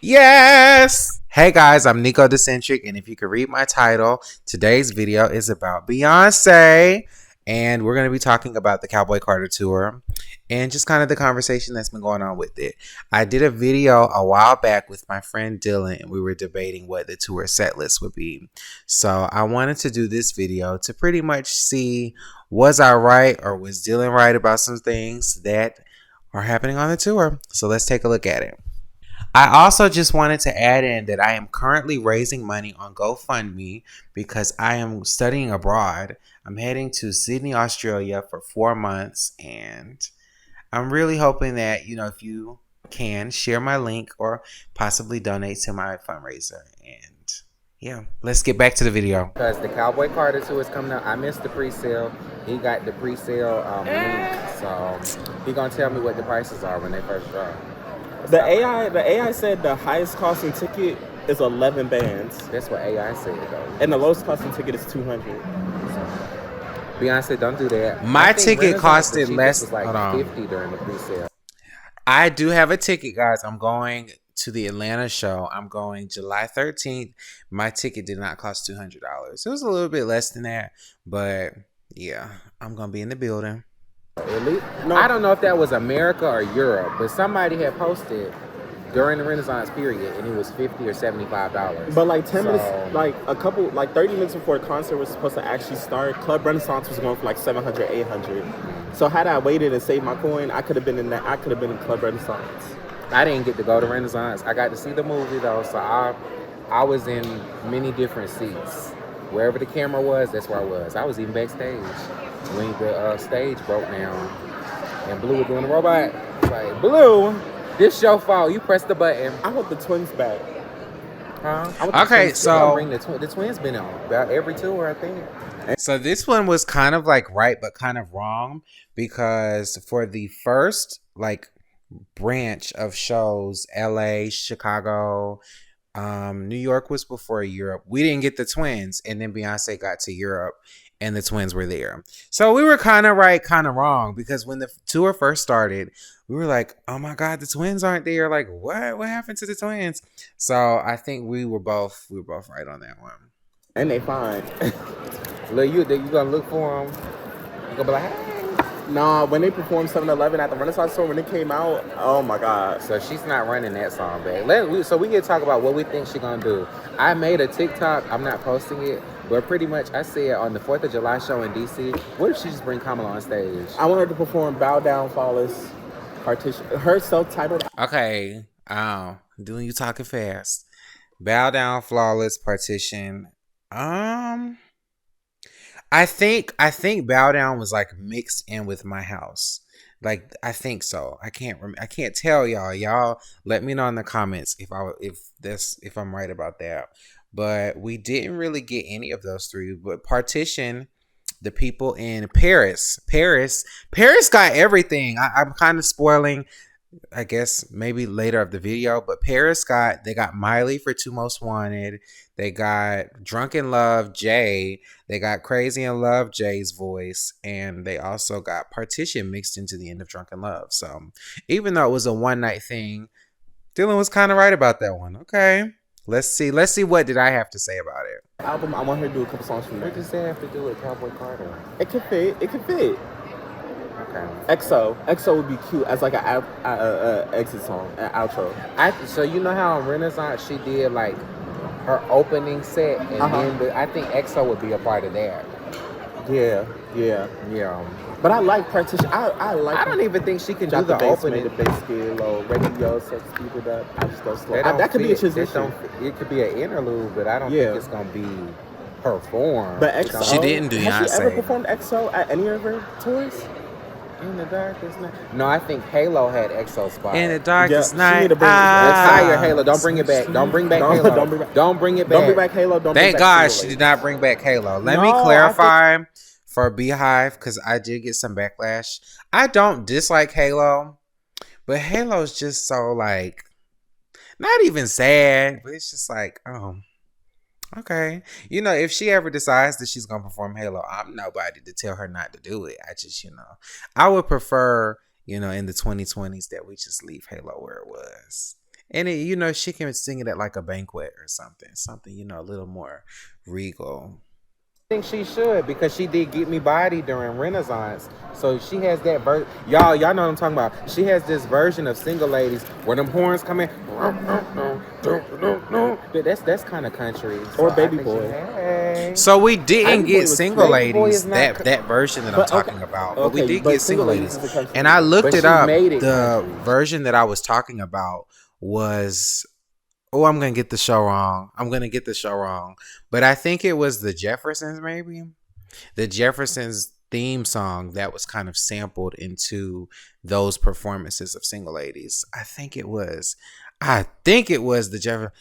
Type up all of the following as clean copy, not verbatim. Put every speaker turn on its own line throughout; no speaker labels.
Yes! Hey guys, I'm Nico Decentric, and if you could read my title, today's video is about Beyonce. And we're going to be talking about the Cowboy Carter tour and just kind of the conversation that's been going on with it. I did a video a while back with my friend Dylan, and we were debating what the tour set list would be. So I wanted to do this video to pretty much see, was I right or was Dylan right about some things that are happening on the tour? So let's take a look at it. I also just wanted to add in that I am currently raising money on GoFundMe because I am studying abroad. I'm heading to Sydney, Australia for 4 months, and I'm really hoping that, if you can share my link or possibly donate to my fundraiser. And yeah, let's get back to the video. Because the Cowboy Carter tour is coming up. I missed the pre-sale. He got the pre-sale link, so he gonna tell me what the prices are when they first drop.
The AI said the highest costing ticket is 11 bands.
That's what AI said though.
And the lowest costing ticket is 200.
Beyonce, don't do that. My ticket costed less. Was like 50 during the pre-sale. I do have a ticket, guys. I'm going to the Atlanta show. I'm going July 13th. My ticket did not cost $200. It was a little bit less than that, but yeah, I'm gonna be in the building. No, I don't know if that was America or Europe, but somebody had posted during the Renaissance period, and it was $50 or $75.
But like 10 minutes, like 30 minutes before the concert was supposed to actually start, Club Renaissance was going for like 700, 800. So had I waited and saved my coin, I could have been in that. I could have been in Club Renaissance.
I didn't get to go to Renaissance. I got to see the movie though, so I was in many different seats. Wherever the camera was, that's where I was. I was even backstage when the stage broke down and Blue was doing the robot. It's like, Blue, this your fault. You pressed the button.
I want the twins back.
Huh? Okay, so bring the twins been on about every tour, I think. So this one was kind of like right, but kind of wrong, because for the first like branch of shows, LA, Chicago, New York was before Europe. We didn't get the twins, and then Beyonce got to Europe and the twins were there. So we were kind of right, kind of wrong, because when the tour first started, we were like, oh my God, the twins aren't there. Like, what happened to the twins? So I think we were both right on that one.
And they fine.
Look, you gonna look for them. You gonna be like, hey.
Nah, when they performed 7-Eleven at the Renaissance tour, when it came out, oh my God.
So she's not running that song back. So we can talk about what we think she's gonna do. I made a TikTok. I'm not posting it, but pretty much I said on the 4th of July show in DC, what if she just bring Kamala on stage?
I want her to perform Bow Down, Flawless, Partition. Her self-titled.
Okay. Doing you talking fast. Bow Down, Flawless, Partition. I think Bow Down was like mixed in with My House. Like, I think so. I can't tell y'all. Y'all let me know in the comments if I'm right about that. But we didn't really get any of those three. But Partition, the people in Paris got everything. I'm kind of spoiling, I guess maybe later of the video, but they got Miley for Two Most Wanted. They got Drunk in Love, Jay. They got Crazy in Love, Jay's voice. And they also got Partition mixed into the end of Drunk in Love. So even though it was a one night thing, Dylan was kind of right about that one. Okay. Let's see what did I have to say about it.
Album, I want her to do a couple songs from there.
What does that have to do with Cowboy Carter?
It could fit.
Okay.
EXO would be cute as like an exit song, an outro.
So you know how on Renaissance she did like her opening set, and then I think EXO would be a part of that.
Yeah. But I like Partition. I
don't even think she can do the opening.
The bass scale, low, radio, so speed it up. I just go slow. That could be a transition.
It could be an interlude, but I don't think it's gonna be performed.
But EXO,
she didn't do Beyonce.
Has she ever performed EXO at any of her tours?
In the Darkest Night. No, I think Halo had EXO spot.
In the Darkest Night.
Retire Halo. Don't bring it back. Don't bring back Halo. Don't bring it back.
Don't bring back Halo.
Thank God she did not bring back Halo. Let me clarify for Beehive, because I did get some backlash. I don't dislike Halo, but Halo's just so like, not even sad, but it's just like, oh, okay. If she ever decides that she's going to perform Halo, I'm nobody to tell her not to do it. I just, I would prefer, in the 2020s that we just leave Halo where it was. And it, she can sing it at like a banquet or something, a little more regal.
Think she should because she did get me body during Renaissance. So she has that version. Y'all know what I'm talking about. She has this version of Single Ladies where them horns come in. That's kind of country. So
Or Baby Boy.
So we didn't
Baby Boy
get
was-
Single
Baby Boy
Ladies,
is not
that version that I'm
But, okay.
talking about. But we
Okay,
did
but
get Single
Single Ladies
Ladies.
is a country.
And I looked
But
it
she
up.
made it
The
country.
version that I was talking about was, I'm going to get the show wrong. But I think it was the Jeffersons, maybe. The Jeffersons theme song that was kind of sampled into those performances of Single Ladies. I think it was the Jeffersons.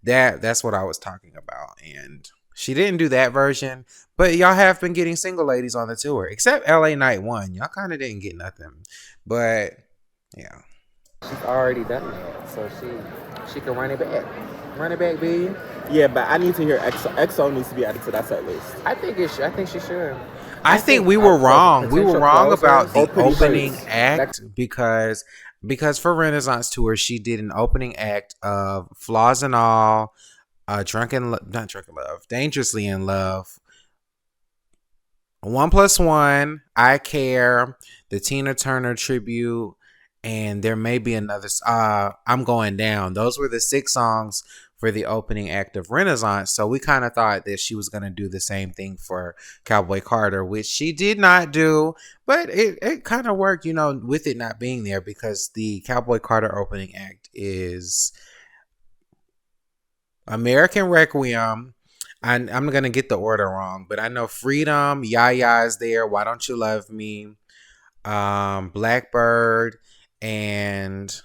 That's what I was talking about. And she didn't do that version, but y'all have been getting Single Ladies on the tour, except LA Night 1. Y'all kind of didn't get nothing. But yeah.
She's already done that, so she can run it back. Run it back, B.
Yeah, but I need to hear EXO. EXO needs to be added to that set list.
I think she should.
I think we were wrong. We were wrong about the
or Pretty
opening
Hurts.
act because for Renaissance Tour she did an opening act of Flaws and All, not Drunken Love, Dangerously in Love, 1+1, I Care, the Tina Turner tribute, and there may be another. I'm Going Down. Those were the 6 songs for the opening act of Renaissance. So we kind of thought that she was going to do the same thing for Cowboy Carter, which she did not do. But it kind of worked, with it not being there, because the Cowboy Carter opening act is American Requiem. I'm going to get the order wrong, but I know Freedom, Yaya is there, Why Don't You Love Me, Blackbird, and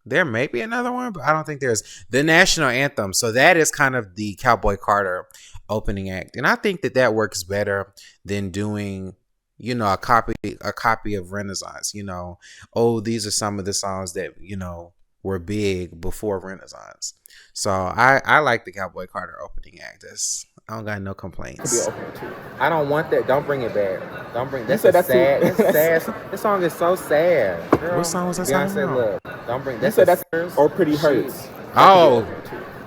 there may be another one, but I don't think there's the National Anthem. So that is kind of the Cowboy Carter opening act. And I think that works better than doing, a copy of Renaissance, these are some of the songs that, were big before Renaissance. So I like the Cowboy Carter opening act. I don't got no complaints.
I don't want that. Don't bring it back. Don't bring. That's
said
a
that's
sad.
too-
That's sad. This song is so sad. Girl.
What song was that song
Beyonce,
about?
look. Don't bring.
You
That's
said that's or Pretty Hurts.
Oh,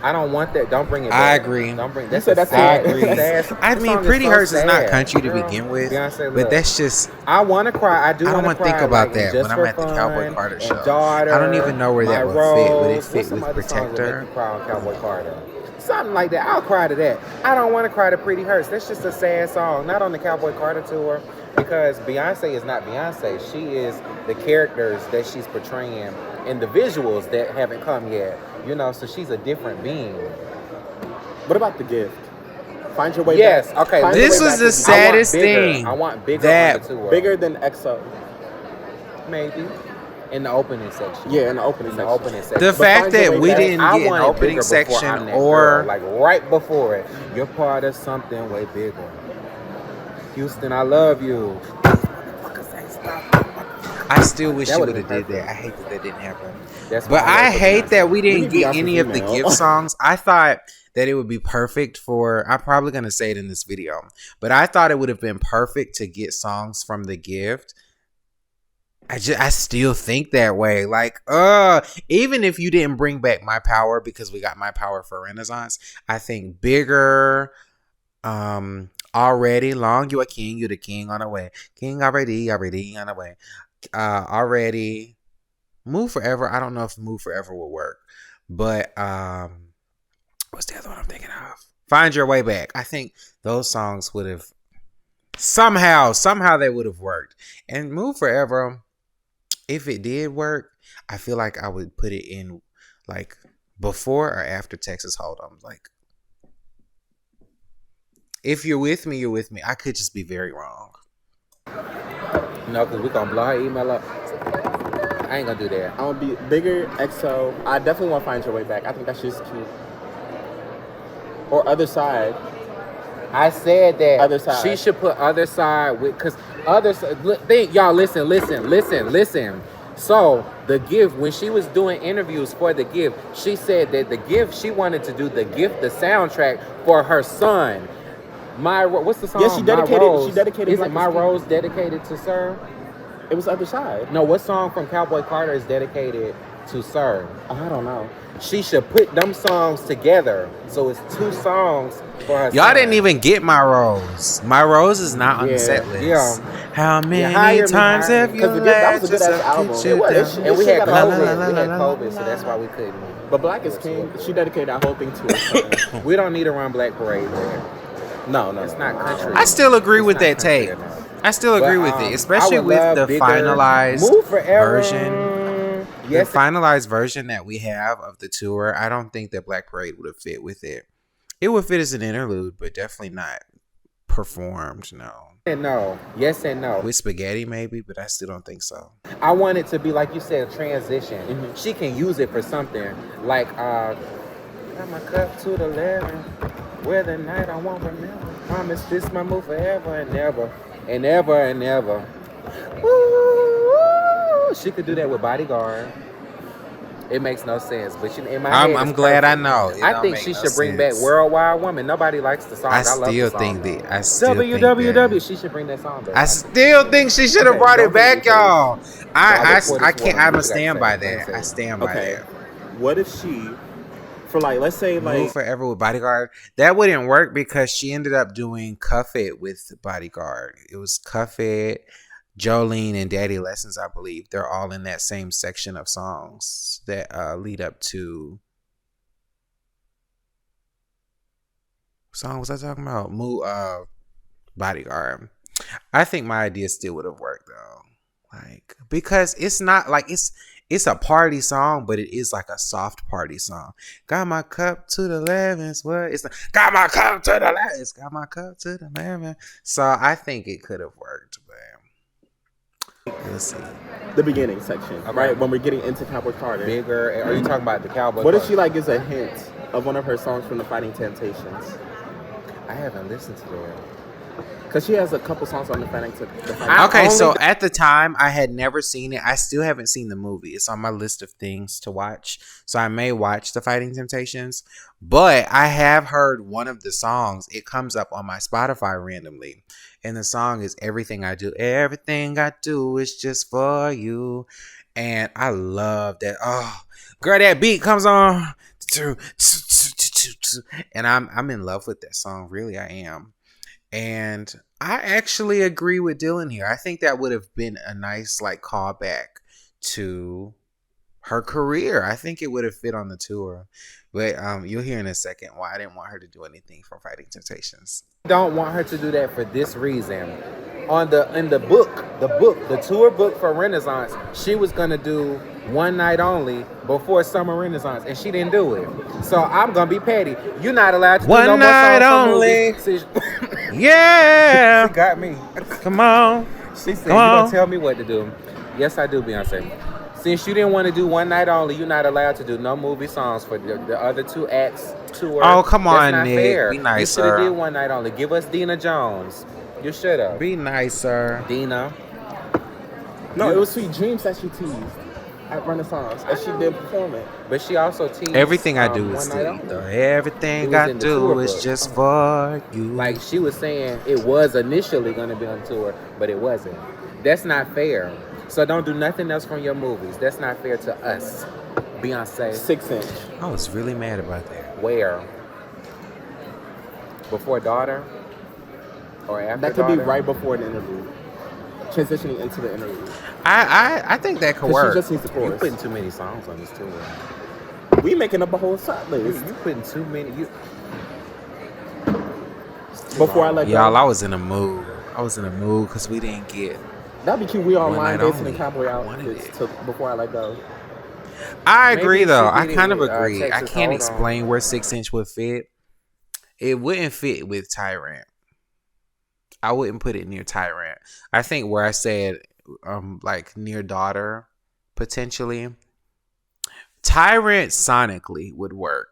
I don't want that. Don't bring it back.
I agree.
Don't bring.
You
That's
said
a
that's
sad.
I agree.
Sad.
I
This
mean,
song
Pretty
so
Hurts is not
sad,
country to
girl.
begin with,
Beyonce,
but
look.
that's just.
I want to cry. I do.
I don't
want to
think
cry,
about
like,
that
Just
when I'm
for
at the
Fun
Cowboy Carter
and
show.
Daughter,
I don't even know where that
My
would fit. Would it
Rose.
fit
What's some
with
other songs that
Protector?
make you cry on Cowboy Carter? Something like that. I'll cry to that. I don't want to cry to Pretty Hurts. That's just a sad song. Not on the Cowboy Carter tour, because Beyonce is not Beyonce. She is the characters that she's portraying and the visuals that haven't come yet. So she's a different being.
What about The Gift? Find Your Way
Yes.
Back.
Okay.
Find Your
This
Way
was
Back
the
is
saddest
I want bigger.
thing
I want bigger
that-
on the tour.
bigger than EXO.
Maybe. In the opening section.
Yeah, in the opening
In the
section.
opening section.
The
But
fact
Find Your
that
Way
we
Back,
didn't
I
get an
want it
opening
bigger before
section
I'm that
or
girl, like right before it. You're part of something way bigger. Houston, I love you.
I still wish
That
you
would've
would have
been
did that.
perfect.
I hate that didn't happen.
That's
But
why
I
love
hate
Beyonce.
that we didn't
need
get
Beyonce
any of the
female.
gift songs. I thought that it would be perfect for. I'm probably gonna say it in this video, but I thought it would have been perfect to get songs from the gift. I still think that way. Like, even if you didn't bring back My Power, because we got My Power for Renaissance, I think Bigger, Already, Long You a King, You the King on the Way, King already on the way, Already, Move Forever. I don't know if Move Forever will work, but what's the other one I'm thinking of? Find Your Way Back. I think those songs would have somehow they would have worked. And Move Forever, if it did work, I feel like I would put it in like before or after Texas Hold'em. Like, if you're with me, you're with me. I could just be very wrong.
No, because we're going to blow her email up. I ain't going to do that.
I want to be Bigger, EXO. I definitely want to Find Your Way Back. I think that's just cute. Or Other Side.
I said that
Other Side.
she should put Other Side with, because Other Side, y'all listen. So the gift, when she was doing interviews for the gift, she said that the gift, she wanted to do the gift, the soundtrack for her son. What's the song?
Yeah, she dedicated.
My Rose.
She dedicated.
Isn't
Black
My
Skin.
Rose dedicated to Sir?
It was Other Side.
No, what song from Cowboy Carter is dedicated to Sir?
I don't know.
She should put them songs together, so it's 2 songs for her.
Y'all
son.
didn't even get My Rose. My Rose is not on the set list.
Yeah.
How many
hire me,
times
hire
have
me.
you
'Cause that was a good ass
let
album.
yourself
It
get
was.
you
It
down?
should-
And we had
got a whole
COVID.
list.
We had
la, la,
COVID, so that's why we couldn't.
But Black is King. She dedicated that whole thing to her son.
We don't need to run Black Parade there.
No, no,
It's
no.
not country.
I still agree
It's
with
not
that
country
take.
enough.
I still agree
But,
with it,
I
especially
would
with
love
the
bigger,
finalized
Move Forever.
version.
Yes,
The finalized version that we have of the tour, I don't think that Black Parade would have fit with it. It would fit as an interlude, but definitely not performed. No.
and no. Yes and no.
With spaghetti, maybe, but I still don't think so.
I want it to be like you said, a transition. She can use it for something like got my cup to the 11, where the night I won't remember. Promise this my move forever and never, and ever and ever. Woo! She could do that with Bodyguard. It makes no sense, but in my head,
I'm
it's
glad I
perfect.
know. It
I
don't
think
make
she
no
should bring back
sense.
Worldwide Woman. Nobody likes the song.
I
I love the
still
song.
think
though.
that. I still think
WWW.
that.
She should bring that song back.
I still think she should have
Okay,
brought it
don't hate
back,
me,
y'all. I
pour
I
this
can't.
water.
I'm
You
stand
gotta
by
say it.
that.
Say
I
it.
stand by
Okay.
that.
What if she, for like, let's say like,
Move Forever with Bodyguard. That wouldn't work because she ended up doing Cuff It with Bodyguard. It was Cuff It, Jolene, and Daddy Lessons, I believe. They're all in that same section of songs that lead up to. What song was I talking about? Bodyguard. I think my idea still would have worked though. Like, because it's not like it's a party song, but it is like a soft party song. Got my cup to the 11s. What? It's like, got my cup to the 11s. Got my cup to the 11. So I think it could have worked, but we'll see.
the beginning section,
Okay.
right? When we're getting into Cowboy Carter.
Bigger. Are you talking about the Cowboy?
What if
Carter?
she like gives a hint of one of her songs from the Fighting Temptations?
I haven't listened to that.
Because she has a couple songs on the Fighting Temptations.
Okay, so at the time I had never seen it. I still haven't seen the movie. It's on my list of things to watch. So I may watch The Fighting Temptations. But I have heard one of the songs. It comes up on my Spotify randomly. And the song is Everything I Do. Everything I do is just for you. And I love that. Oh, girl, that beat comes on. And I'm in love with that song. Really, I am. And I actually agree with Dylan here. I think that would have been a nice like callback to her career. I think it would have fit on the tour. But you'll hear in a second why I didn't want her to do anything from Fighting Temptations.
Don't want her to do that for this reason. In the tour book for Renaissance, she was gonna do One Night Only before Summer Renaissance, and she didn't do it. So I'm gonna be petty. You're not allowed to do
One
no more
Night
songs from
Only.
movies.
Yeah.
She got me.
Come on.
She said,
Come
"You
on.
don't tell me what to do." Yes, I do, Beyonce. Since you didn't want to do One Night Only, you're not allowed to do no movie songs for the other 2 acts tour.
Oh, come
That's
on,
not
Nick.
fair.
Be
You
nicer.
should have did One Night Only. Give us Dina Jones. You should have.
Be nicer.
Dina.
No, it was Sweet Dreams that she teased at Renaissance, and she didn't perform it.
But she also teased
Everything I do is
One Night
still
Only.
though.
It
Everything
was
I
in the tour
do is
book.
just for you.
Like she was saying, it was initially going to be on tour, but it wasn't. That's not fair. So don't do nothing else from your movies. That's not fair to us. Beyonce.
6 inch.
I was really mad about that.
Where? Before Daughter? Or after
That could
Daughter?
be right before the interlude. Transitioning into the interlude.
I think that could
'Cause
work.
she just needs the
You
chorus.
putting too many songs on this tour.
We making up a whole set list.
You putting too many.
Before I let
Y'all,
go.
I was in a mood. I was in a mood because we didn't get.
That'd be cute. We
One
online
Night
dancing
Only.
in cowboy
I wanted
outfits
it.
before I let go.
I
Maybe
agree
she
though.
did
I
it
kind of
with,
agree. I
Texas
can't
Hold'em.
explain where 6 inch would fit. It wouldn't fit with Tyrant. I wouldn't put it near Tyrant. I think where I said like near Daughter potentially. Tyrant sonically would work.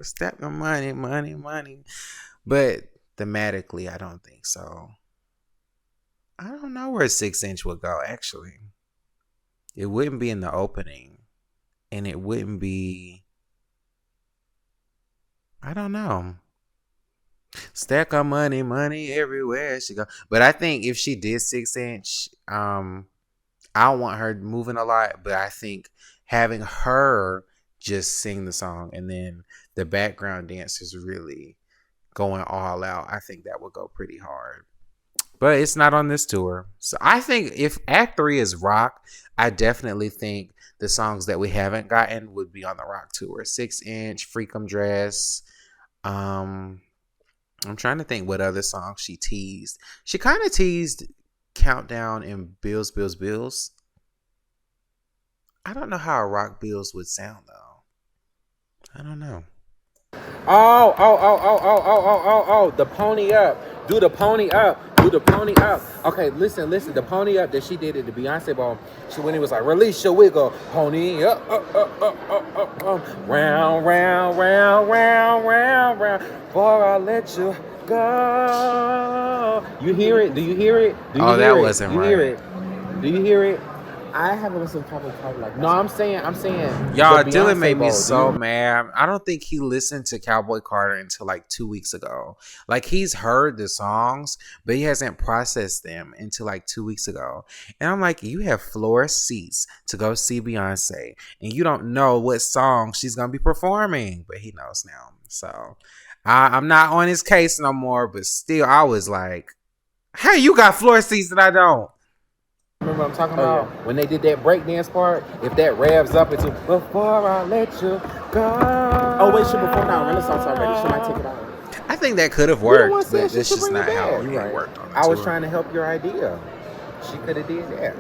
Step the money. But thematically, I don't think so. I don't know where 6 inch would go, actually. It wouldn't be in the opening. And it wouldn't be. I don't know. Stack of money, money everywhere she go. But I think if she did 6 inch, I don't want her moving a lot, but I think having her just sing the song and then the background dancers really going all out, I think that would go pretty hard. But it's not on this tour. So I think if Act 3 is rock, I definitely think the songs that we haven't gotten would be on the rock tour. 6 inch, Freakum Dress. I'm trying to think what other songs she teased. She kind of teased Countdown and Bills, Bills, Bills. I don't know how a rock Bills would sound though. I don't know.
Oh, the pony up. Do the pony up. Do the pony up. Okay, listen. The pony up that she did at the Beyonce ball. She when it was like, release your wiggle. Pony up. Round, round, round, round, round, round. Before I let you go. You hear it? Do you hear it? Do you
Oh,
hear
that
it?
wasn't
You
right.
hear it? Do you hear it?
I haven't listened to Cowboy Carter like that.
No, I'm saying.
Y'all,
the
Dylan
Beyonce
made me
bowl.
so mad. I don't think he listened to Cowboy Carter until like 2 weeks ago. Like he's heard the songs, but he hasn't processed them until like 2 weeks ago. And I'm like, you have floor seats to go see Beyonce, and you don't know what song she's gonna be performing, but he knows now. So I'm not on his case no more. But still, I was like, hey, you got floor seats and I don't.
Remember what I'm talking
Oh,
about? When they did that breakdance part, if that revs up into before I let you go.
Oh wait, she performed out Renaissance already. She might take it out.
I think that could have
You the one
worked,
said
but
she
that's
should
just
bring
not
it
how
back.
it
You're right.
worked on the
I was
tour.
trying to help your idea. She could have did that.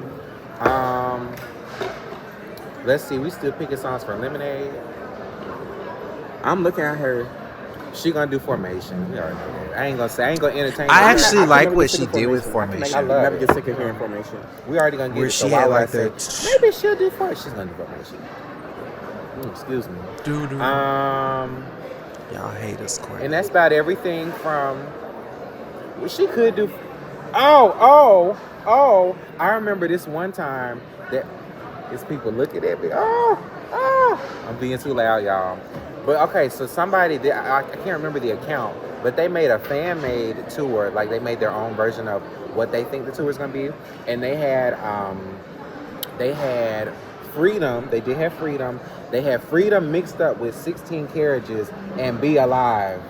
Let's see. We still picking songs for Lemonade.
I'm looking at her.
She gonna do Formation. We already know that. I ain't gonna entertain.
I
her.
actually
can
like
never
what
get sick
she
of
did with
I
Formation.
can
I
never
love
get
it.
sick of hearing Formation.
We already gonna get
Where
it.
she
So
had
why
like
would I
the
say, maybe she'll do Formation. She's gonna do Formation. Excuse me.
doo-doo. Y'all hate us, Courtney.
And that's about everything from. Well, she could do. Oh! I remember this one time that it's people looking at me. I'm being too loud, y'all. But okay, so somebody did. I can't remember the account, but they made a fan-made tour. Like they made their own version of what they think the tour is gonna be, and they had Freedom. They did have Freedom. They had Freedom mixed up with 16 Carriages and Be Alive.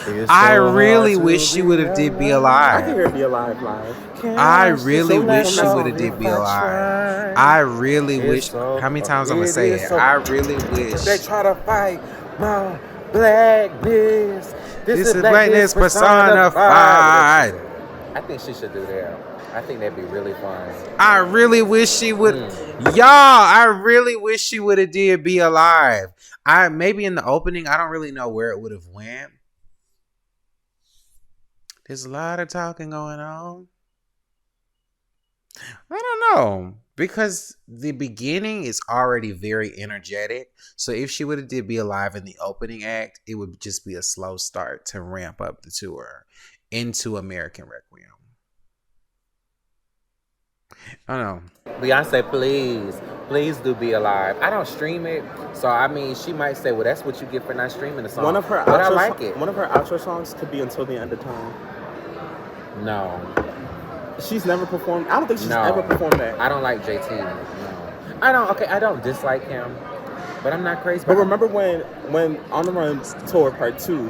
It's
I
so
really
hard to
wish she
be
would have did Be
I
Alive.
can hear Be Alive live.
I really wish she would have
if
did Be
I
Alive.
try.
I really
It's
wish.
so-
How many times I'm gonna
it
say
is
it?
so-
I really wish.
They try to fight my blackness.
This is blackness personified.
I think she should do that. I think that'd be really fun.
I really wish she would. Y'all, I really wish she would have did Be Alive. I maybe in the opening, I don't really know where it would have went. There's a lot of talking going on. I don't know, because the beginning is already very energetic. So if she would have did Be Alive in the opening act, it would just be a slow start to ramp up the tour into American Requiem. I don't know.
Beyonce, please do Be Alive. I don't stream it, so I mean, she might say, "Well, that's what you get for not streaming the song."
One of her
but I
outro
like it.
One of her outro songs could be Until the End of Time.
No,
She's never performed. I don't think she's
No.
ever performed that.
I don't like JT. No, I don't. Okay, I don't dislike him, but I'm not crazy.
But
about him.
remember when On the Run tour part 2,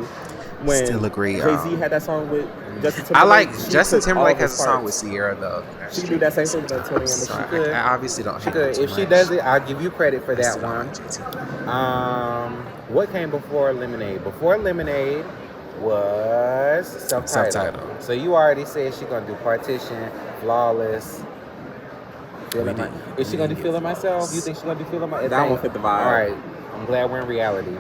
when
Still agree,
Jay-Z had that song with Justin Timberlake.
I like
she
Justin
took
Timberlake
all
has a
his
song
parts.
with Sierra though.
She can do that same thing with Until the End of
So
Time.
could.
I obviously don't hate her
Good.
too
If she
much.
does it, I'll give you credit for
I
that
still don't
one.
like JT.
What came before Lemonade? Before Lemonade was Self-Titled.
Self-Titled.
So you already said she's gonna do Partition, Flawless. Feeling my, is she gonna do Feeling Myself? You think she's gonna do Feeling Myself?
That won't fit the vibe.
All right. I'm glad we're in reality.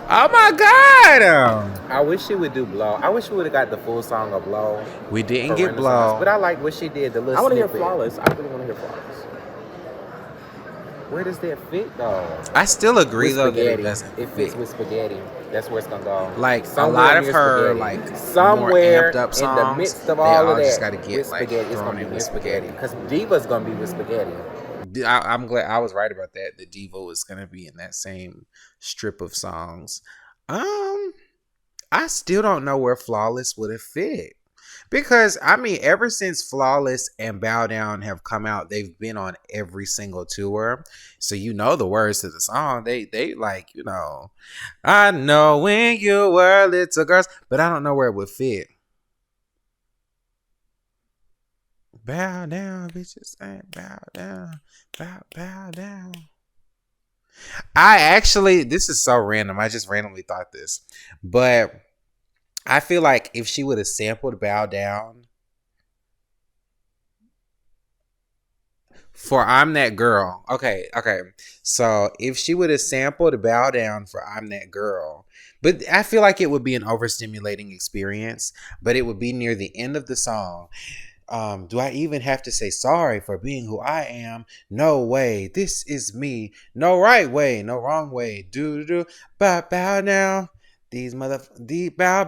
Oh my God!
I wish she would do Blow. I wish we would have got the full song of Blow.
We didn't
for
get
Renaissance,
Blow.
but I like what she did. The little
I want to hear
snippet.
Flawless. I really want to hear Flawless.
Where does that fit though?
I still agree
With
though that
spaghetti.
it doesn't
It fits
fit.
with spaghetti. That's where it's gonna go.
Like
Somewhere
a lot of
near
her
spaghetti.
like
somewhere
more amped up songs,
in the midst of
they
all of that,
just gotta get
with
like
spaghetti, it's
thrown
gonna be
in
with
with
spaghetti.
spaghetti.
Because Diva's gonna be with spaghetti.
I'm glad I was right about that. The Diva was gonna be in that same strip of songs. I still don't know where Flawless would have fit. Because I mean, ever since Flawless and Bow Down have come out, they've been on every single tour. So you know the words to the song. They like, I know when you were little girls, but I don't know where it would fit. Bow down, bitches, ain't bow down, bow down. I actually, this is so random. I just randomly thought this, but I feel like if she would have sampled Bow Down for I'm That Girl. Okay. So if she would have sampled Bow Down for I'm That Girl, but I feel like it would be an overstimulating experience, but it would be near the end of the song. Do I even have to say sorry for being who I am? No way. This is me. No right way. No wrong way. Do. Bow down. Bow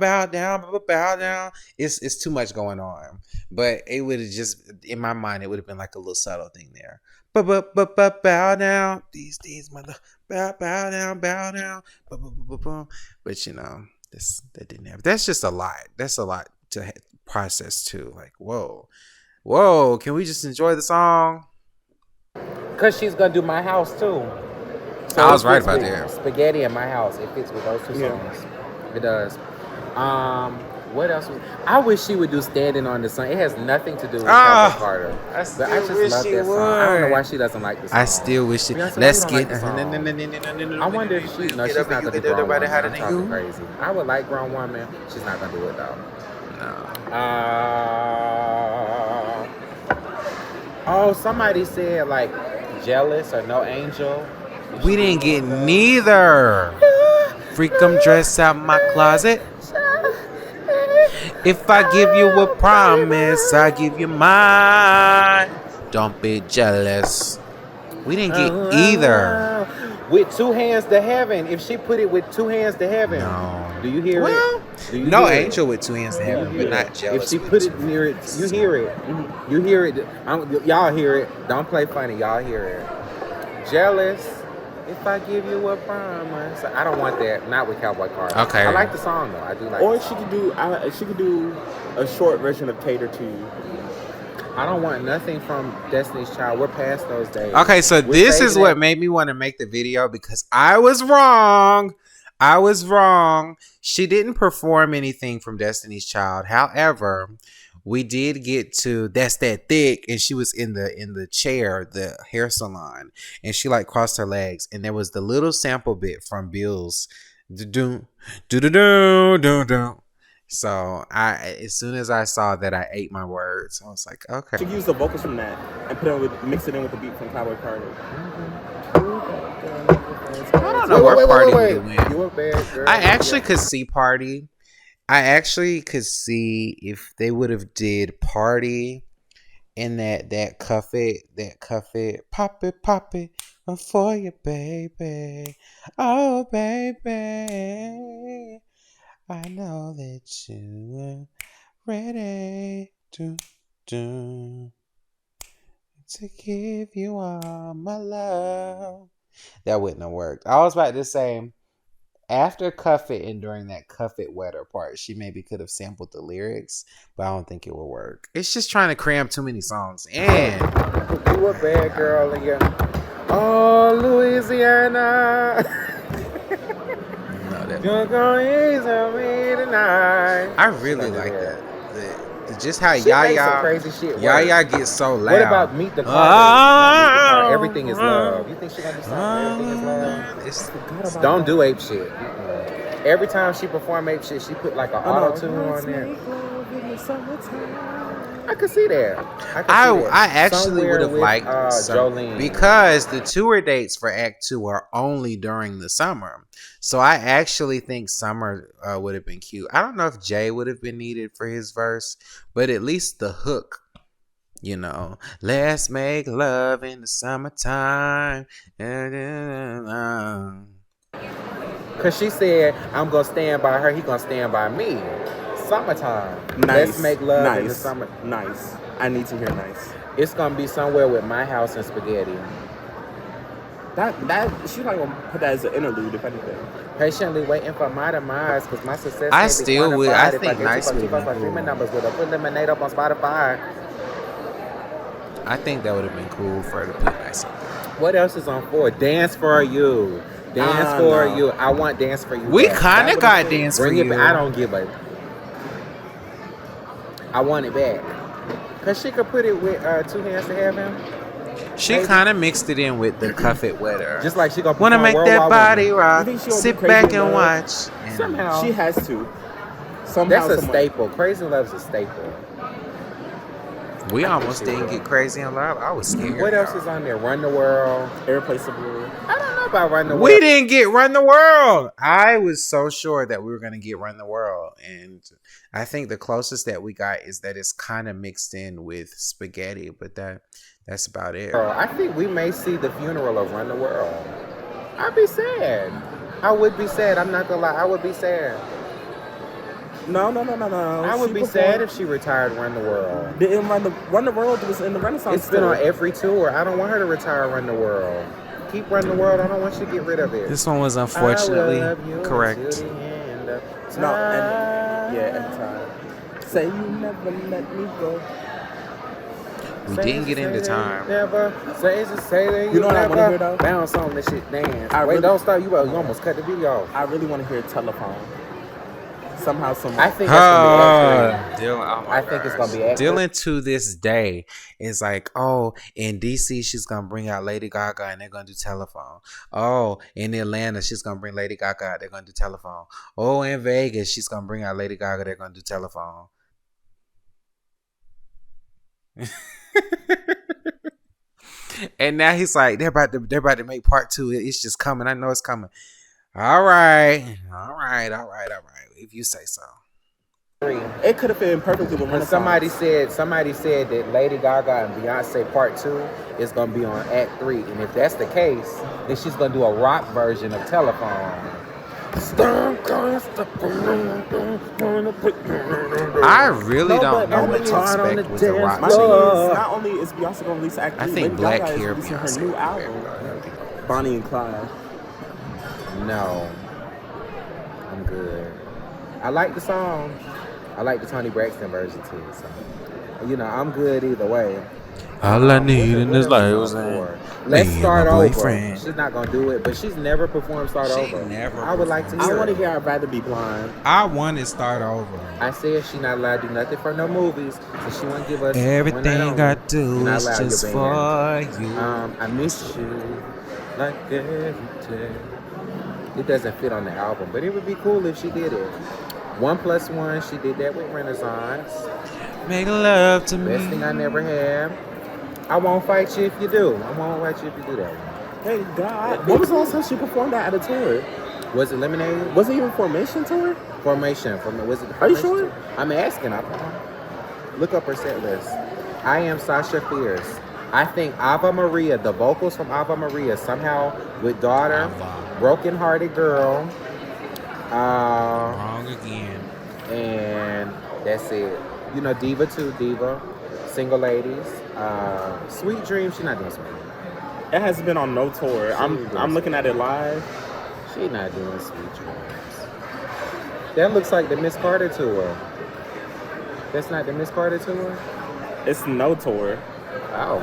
down. It's too much going on. But it would have just, in my mind, it would have been like a little subtle thing there. Bow down. These mother bow down. But that didn't happen. That's just a lot. That's a lot to process too. Like, whoa, can we just enjoy the song?
Cause she's gonna do My House too. So
I was right about that.
Spaghetti in My House. It fits with those two songs. It does. What else? I wish she would do Standing on the Sun. It has nothing to do with Cowboy Carter.
I
just love that song. I don't know why she doesn't like this song.
I still wish she.
Let's get. I wonder if she's not gonna do Grown Woman. I'm talking crazy. I would like Grown Woman. She's not gonna do it though. No. Somebody said like Jealous or No Angel.
We didn't get neither. Freakum dress out my closet. If I give you a promise, I give you mine. Don't be jealous. We didn't get either.
With Two Hands to Heaven. If she put it with Two Hands to Heaven.
No.
Do you hear it?
No Angel with Two Hands to Heaven, but not Jealous.
If she put it near it, you hear it. You hear it. Y'all hear it. Don't play funny. Y'all hear it. Jealous. If I give you a promise. I don't want that. Not with Cowboy Carter.
Okay.
I like the song though. I do like.
Or she could do a short version of Cater to You.
I don't want nothing from Destiny's Child. We're past those days.
Okay, so this is what made me want to make the video because I was wrong. She didn't perform anything from Destiny's Child. However, we did get to That's That Thick, and she was in the chair, the hair salon, and she like crossed her legs, and there was the little sample bit from Bill's do. So as soon as I saw that, I ate my words. I was like, okay.
She used the vocals from that and mix it in with the beat from Cowboy Carter.
I don't know where Party would win.
You a bad girl.
I actually could see Party. I actually could see if they would have did Party in that cuff it, pop it for you, baby. Oh, baby. I know that you are ready to give you all my love. That wouldn't have worked. I was about to say, after Cuff It and during that Cuff It Wetter part, she maybe could have sampled the lyrics, but I don't think it would work. It's just trying to cram too many songs in.
You a bad girl again. Oh, Louisiana. You're going to me tonight.
I really like that. Just how
she
Yaya
crazy shit.
Yaya gets so loud.
What about Meet the Carters? Everything is love. You think she's gonna do something? Everything is love. Don't do ape shit. Every time she perform ape shit, she put like an auto tune on there. I could see that.
I actually would have liked
Jolene,
because the tour dates for Act 2 are only during the summer. So I actually think Summer would have been cute. I don't know if Jay would have been needed for his verse, but at least the hook, let's make love in the summertime.
Cause she said, I'm gonna stand by her, he gonna stand by me. Summertime.
Nice.
Let's make love in the summer.
Nice. I need to hear nice.
It's gonna be somewhere with My House and Spaghetti.
That she's not gonna put that as an interlude, if anything.
Patiently waiting for my demise, because my success
I
can't be
still would. I
quantified. If
think
get
Nice
too
would have
close,
been
my streaming
cool.
numbers would have eliminate up on Spotify.
I think that would have been cool for her to put Nice on there.
What else is on 4? Dance for You. Dance for
No.
You. I want Dance for You.
We
back.
kind
That
of
would've
got
been-
Dance for
Bring it
You.
back. I don't give a. I want it back. Cause she could put it with Two Hands to Heaven.
She
Maybe.
kind of mixed it in with the Cuff It Wetter.
Just like she gonna
Wanna
perform
make that
Worldwide
body
Woman.
rock.
You think she gonna
Sit
be crazy
back
in
and
love?
watch. And
Somehow.
She has to. Somehow,
That's a
some way.
staple. Crazy in Love is a staple.
we almost didn't get crazy in love. I was scared.
What else
y'all.
is on there? Run the World.
Irreplaceable.
I don't know about Run the World.
We didn't get Run the World. I was so sure that we were going to get Run the World. And I think the closest that we got is that it's kind of mixed in with Spaghetti, but that's about it.
I think we may see the funeral of Run the World. I'd be sad. I would be sad. I'm not gonna lie. I would be sad.
No.
I would
She
be
performed-
sad if she retired Run the World.
Didn't Run the World was in the Renaissance.
It's been on
tour.
every tour. I don't want her to retire Run the World. Keep Run the World. I don't want you to get rid of it.
This one was
I
unfortunately
will love you
correct.
until the end of
No,
time.
and time. Say you never let me go.
We didn't get into time.
Never say that
You know what I wanna
never
hear, though?
bounce on the shit dance.
I
Wait,
really-
don't stop. You almost cut the video off.
I really want to hear Telephone. Somehow, some.
I think that's gonna be accurate.
Dylan, oh my
I think it's
gosh.
gonna be accurate.
Dylan to this day is like, oh, in DC she's gonna bring out Lady Gaga and they're gonna do Telephone. Oh, in Atlanta she's gonna bring Lady Gaga out, they're gonna do Telephone. Oh, in Vegas she's gonna bring out Lady Gaga, they're gonna do Telephone. And now he's like, they're about to make part 2. It's just coming. I know it's coming. All right. If you say so.
It could have been perfectly with
And
Renaissance.
somebody said that Lady Gaga and Beyonce Part 2 is gonna be on Act 3, and if that's the case, then she's gonna do a rock version of Telephone.
I really
No,
don't
but
know
only
what to
hard on
expect
the
with the
dance
rock.
My thing
floor.
is, not only is Beyonce going to release Act 3,
I think
Lady
Black
Gaga
Hair
is releasing
Beyonce.
her new album, Bonnie and Clyde.
No, I'm good. I like the song. I like the Toni Braxton version too. So, I'm good either way.
All I need
What-
in
what
this
else
life
is
was
on
a
for? Let's
me
start
and my
over.
boyfriend.
She's not gonna do it, but she's never performed Start
She
Over.
never
I would like to
performed
hear
I want to
it.
hear I'd Rather Be Blind.
I want to start over.
I said she's not allowed to do nothing for no movies, so she won't give us one night
Everything
only.
I do
You're not
is
allowed,
just
you're
for
banned.
you.
I miss you like every day. It doesn't fit on the album, but it would be cool if she did it. 1+1, she did that with Renaissance.
Make love to me.
Best thing I never had. I won't fight you if you do. I won't fight you if you do that one.
Hey, God. When was the last time she performed that at a tour?
Was it Lemonade?
Was it even Formation Tour?
Formation. Was it the
Are you
Formation?
sure?
I'm asking. I don't know. Look up her set list. I Am Sasha Fierce. I think Ava Maria, the vocals from Ava Maria, somehow with Daughter, Broken Hearted Girl,
Wrong again.
and that's it. Diva 2, Diva, Single Ladies, Sweet Dreams. She's not doing Sweet Dreams.
It has been on no tour. I'm looking at it live.
She's not doing Sweet Dreams. That looks like the Miss Carter tour. That's not the Miss Carter tour?
It's no tour.
Oh.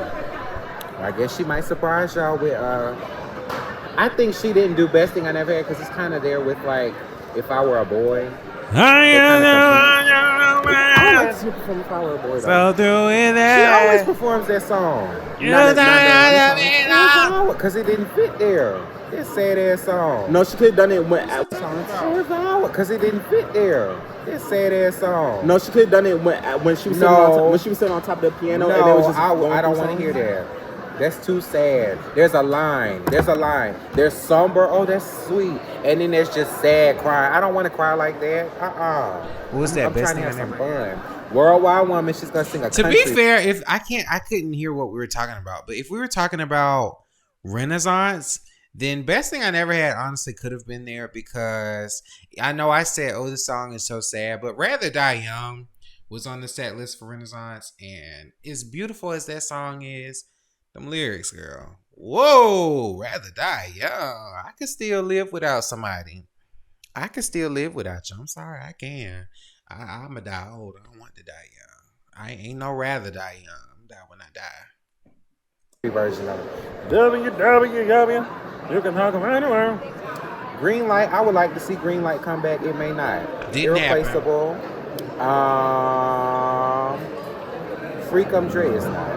I guess she might surprise y'all with, I think she didn't do Best Thing I Never Had because it's kind of there with, like, If I Were a Boy.
I don't like to see her perform If I Were a Boy, though.
So through it
She always
there.
performs that song.
You
Because it didn't fit there. That sad ass song.
No, she could have done it when.
Because it didn't fit there. That sad ass song.
No, she could have done it when she was sitting when she was sitting on top of the piano. and it was
No,
just
I don't want to hear that. That's too sad. There's a line. There's somber. Oh, that's sweet. And then there's just sad crying. I don't want to cry like that.
What was that?
I'm
Best
trying to
thing
have
I
some
never.
fun. Worldwide Woman. She's gonna sing a
To
country.
be fair, if I couldn't hear what we were talking about. But if we were talking about Renaissance, then Best Thing I Never Had honestly could have been there because I know I said, oh, this song is so sad, but Rather Die Young was on the set list for Renaissance, and as beautiful as that song is, them lyrics, girl. Whoa, rather die young. I could still live without somebody. I can still live without you. I'm sorry, I can. I'ma die old. I don't want to die young. I ain't no rather die young. I'm die when I die.
Version of it.
WWW. You can talk about anywhere.
Green Light. I would like to see Green Light come back. It may not.
Didn't
Irreplaceable. Freakum Dre is not.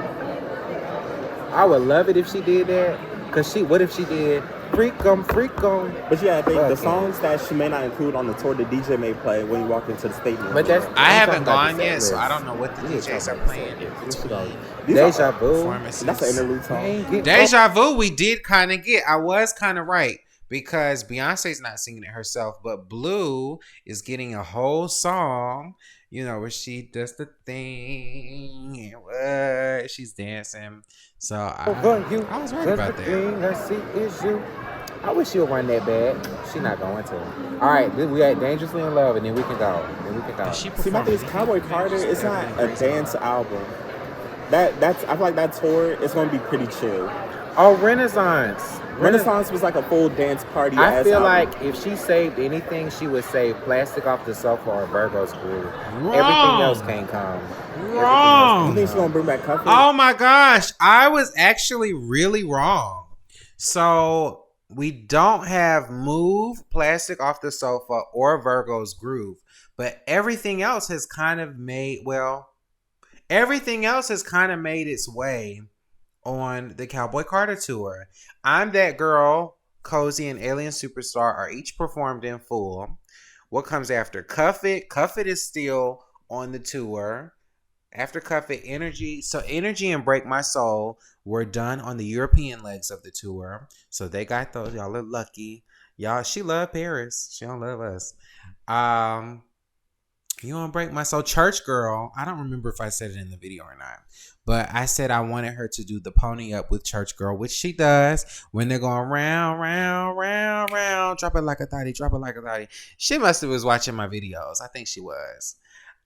I would love it if she did that. Cause what if she did Freakum.
But yeah, I think the songs that she may not include on the tour, the DJ may play when you walk into the stadium.
But that's
I haven't gone yet, so I don't know what the DJs are playing.
Deja Vu.
That's
an interlude song.
Deja Vu, we did kind of get. I was kind of right because Beyonce's not singing it herself, but Blue is getting a whole song. You know, where she does the thing and what she's dancing. So I was right about that.
I wish she would run that back. She not going to. All right, we got Dangerously in Love, and then we can go.
See, my thing is Cowboy Carter. It's not a dance album. That's I feel like that tour is going to be pretty chill.
Oh, Renaissance.
Renaissance was like a full dance party.
I feel like if she saved anything, she would save Plastic Off the Sofa or Virgo's Groove. Everything else can't come.
Wrong.
You think she's going to bring back Cuffy?
Oh my gosh. I was actually really wrong. So we don't have Move, Plastic Off the Sofa, or Virgo's Groove. But everything else has kind of made its way on the Cowboy Carter tour. I'm That Girl, Cozy, and Alien Superstar are each performed in full. What comes after? Cuff It. Cuff It is still on the tour. After Cuff It, Energy. So Energy and Break My Soul were done on the European legs of the tour. So they got those. Y'all are lucky. Y'all, she love Paris. She don't love us. You Don't Break My Soul. Church Girl. I don't remember if I said it in the video or not. But I said I wanted her to do the pony up with Church Girl, which she does when they're going round, round, round, round. Drop it like a thotty, drop it like a thotty. She must have was watching my videos. I think she was.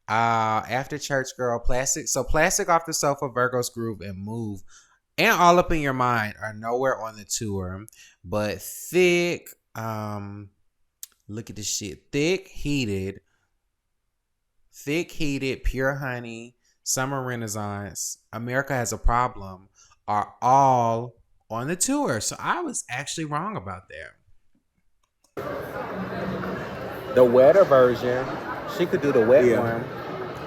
After Church Girl, Plastic. So Plastic Off the Sofa, Virgo's Groove, and Move, and All Up in Your Mind are nowhere on the tour. But Thick, look at this shit. Thick, Heated, Pure Honey, Summer Renaissance, America Has a Problem are all on the tour. So I was actually wrong about that.
The wetter version, she could do the wet one.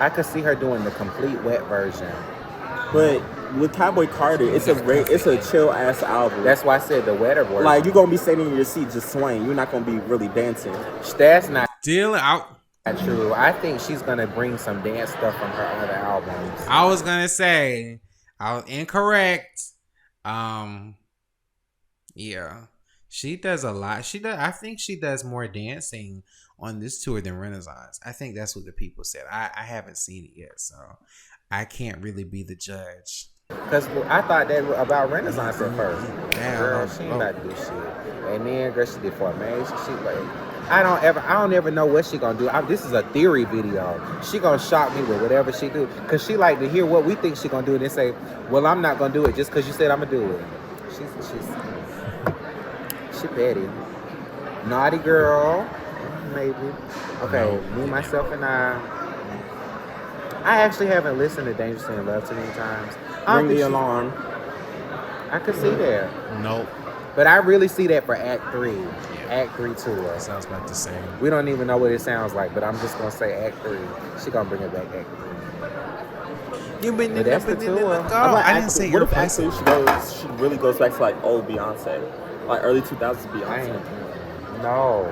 I could see her doing the complete wet version.
But with Cowboy Carter, it's a chill ass album.
That's why I said the wetter version.
Like, you're gonna be sitting in your seat just swaying. You're not gonna be really dancing.
That's not
Still out.
true. I think she's gonna bring some dance stuff from her other albums.
I was gonna say I was incorrect. Yeah, she does a lot. I think she does more dancing on this tour than Renaissance. I think that's what the people said. I haven't seen it yet, so I can't really be the judge.
Because I thought that about Renaissance at first.
Damn,
Girl, she ain't about to do shit. And then, girl, she did Formation. She like, I don't ever know what she gonna do. This is a theory video. She gonna shock me with whatever she do. Cause she like to hear what we think she gonna do and then say, well, I'm not gonna do it just cause you said I'm gonna do it. She petty. Naughty Girl, maybe. Okay, Me, Myself, and I actually haven't listened to Dangerously in Love too many times.
Bring the Alarm.
I could see that.
Nope.
But I really see that for Act 3. Yeah. Act 3 tour.
Sounds about the same.
We don't even know what it sounds like, but I'm just going to say Act 3. She going to bring it back Act 3.
You've been
that's the tour.
I didn't say
what if actually she really goes back to like old Beyonce, like early 2000s Beyonce.
No.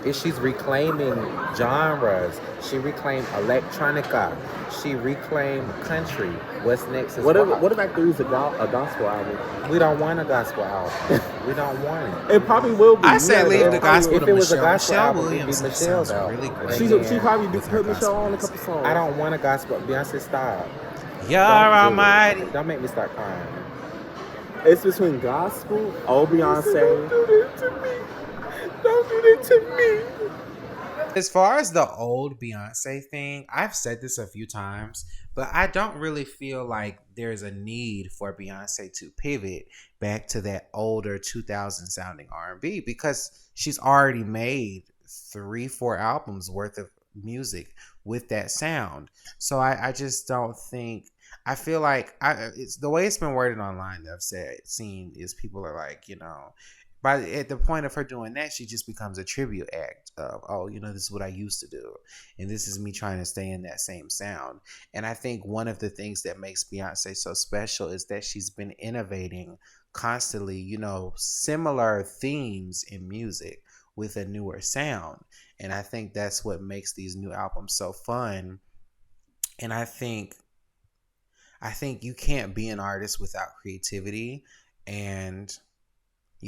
She's reclaiming genres. She reclaimed electronica. She reclaimed country. What's next is
what if Act 3 is a gospel album?
We don't want a gospel album. We don't want it.
It probably will be.
I say leave the gospel
if
to
it was
Michelle.
a gospel
Michelle
album,
Williams
it'd be Michelle's
sounds
album.
really great.
She probably do put Michelle on a couple songs.
I don't want a gospel. Beyonce, stop.
You're almighty.
Don't make me start crying.
It's between gospel, old Beyonce.
Don't do that to me. Don't do that to me.
As far as the old Beyonce thing, I've said this a few times, but I don't really feel like there's a need for Beyonce to pivot back to that older 2000 sounding R&B because she's already made 3, 4 albums worth of music with that sound. So I just don't think. I feel like it's the way it's been worded online that I've seen is people are like, by at the point of her doing that, she just becomes a tribute act of, oh, this is what I used to do, and this is me trying to stay in that same sound. And I think one of the things that makes Beyonce so special is that she's been innovating constantly, similar themes in music with a newer sound. And I think that's what makes these new albums so fun. And I think you can't be an artist without creativity. And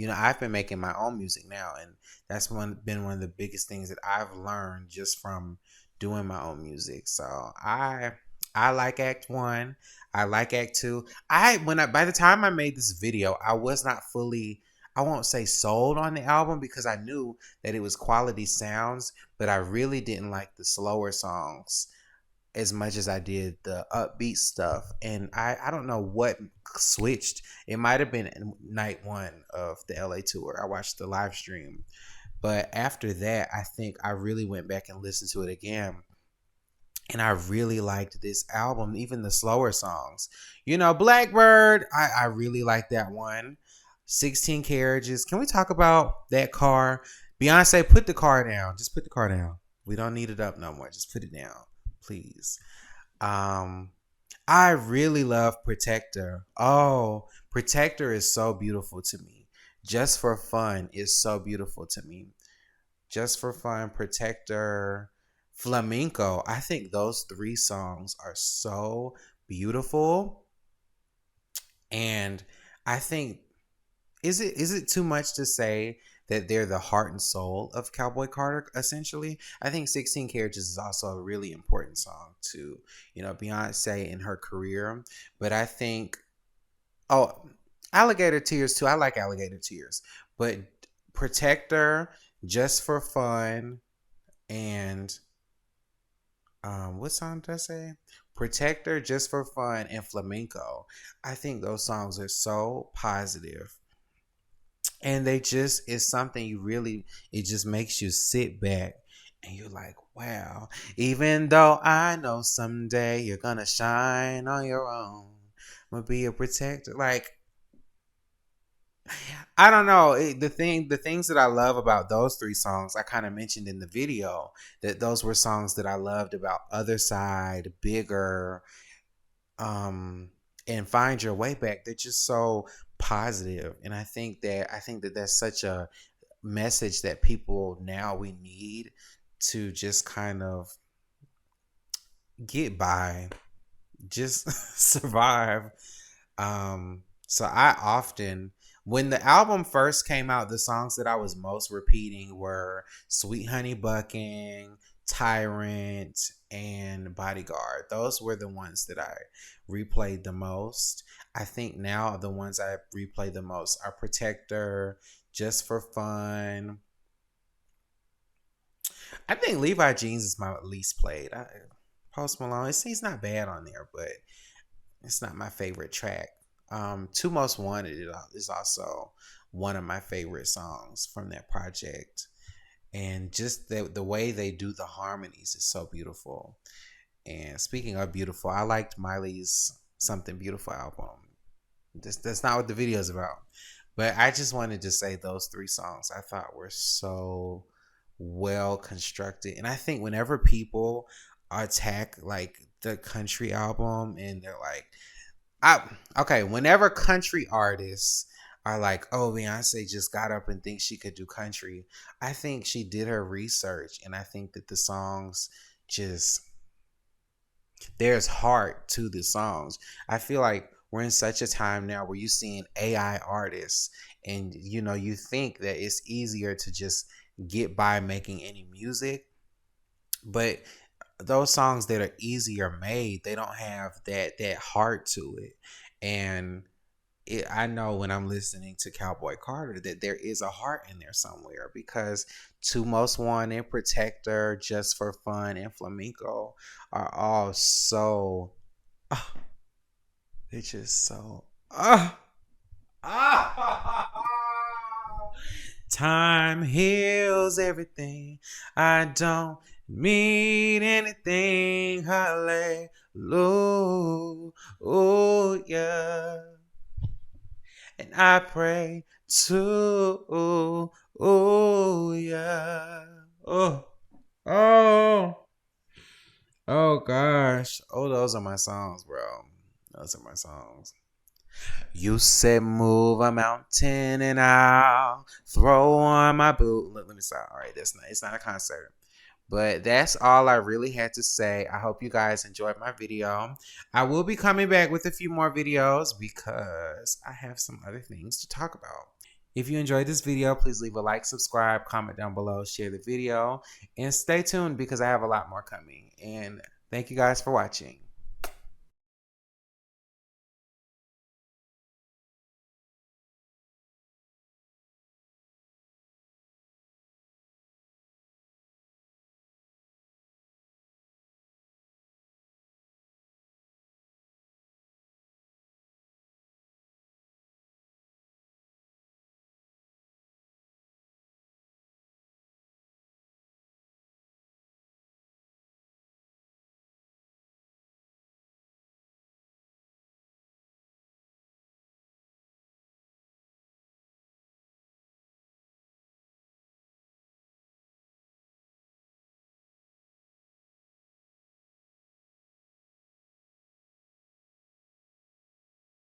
I've been making my own music now, and that's been one of the biggest things that I've learned just from doing my own music. So I like Act One, I like Act Two. By the time I made this video, I was not fully, I won't say sold on the album because I knew that it was quality sounds, but I really didn't like the slower songs as much as I did the upbeat stuff. And I don't know what switched. It might have been night one of the LA tour. I watched the live stream. But after that, I think I really went back and listened to it again. And I really liked this album, even the slower songs. Blackbird, I really like that one. 16 Carriages. Can we talk about that car? Beyonce, put the car down. Just put the car down. We don't need it up no more. Just put it down, please. I really love Protector. Oh, Protector is so beautiful to me. Just for Fun is so beautiful to me. Just for Fun, Protector, Flamenco. I think those 3 songs are so beautiful. And I think, is it too much to say that they're the heart and soul of Cowboy Carter, essentially? I think 16 Carriages is also a really important song to, Beyonce in her career. But I think, Alligator Tears too. I like Alligator Tears. But Protector, Just for Fun, and what song did I say? Protector, Just for Fun, and Flamenco. I think those songs are so positive. And they just, it's something it just makes you sit back and you're like, wow, even though I know someday you're gonna shine on your own, I'm gonna be a protector. Like, I don't know. The things that I love about those 3 songs, I kind of mentioned in the video that those were songs that I loved about Other Side, Bigger, and Find Your Way Back. They're just so positive, and I think that that's such a message that people now we need to just kind of get by, just survive. So I often, when the album first came out, the songs that I was most repeating were Sweet Honey Bucking, Tyrant, and Bodyguard. Those were the ones that I replayed the most. I think now the ones I replay the most are Protector, Just for Fun. I think Levi Jeans is my least played. Post Malone, he's not bad on there, but it's not my favorite track. Two Most Wanted is also one of my favorite songs from that project. And just the way they do the harmonies is so beautiful. And speaking of beautiful, I liked Miley's Something Beautiful album. That's not what the video is about. But I just wanted to say those 3 songs I thought were so well constructed. And I think whenever people attack like the country album and they're like, whenever country artists are like, oh, Beyonce just got up and thinks she could do country, I think she did her research, and I think that the songs just, there's heart to the songs. I feel like we're in such a time now where you're seeing AI artists, and you think that it's easier to just get by making any music, but those songs that are easier made, they don't have that heart to it. And I know when I'm listening to Cowboy Carter that there is a heart in there somewhere, because To Most Wanted, Protector, Just for Fun, and Flamenco are all so, they're just so, time heals everything. I don't mean anything. Hallelujah. And I pray to yeah. Oh, oh gosh. Oh, those are my songs, bro. Those are my songs. You said move a mountain and I'll throw on my boot. Let me stop. All right, it's not a concert. But that's all I really had to say. I hope you guys enjoyed my video. I will be coming back with a few more videos because I have some other things to talk about. If you enjoyed this video, please leave a like, subscribe, comment down below, share the video, and stay tuned because I have a lot more coming. And thank you guys for watching.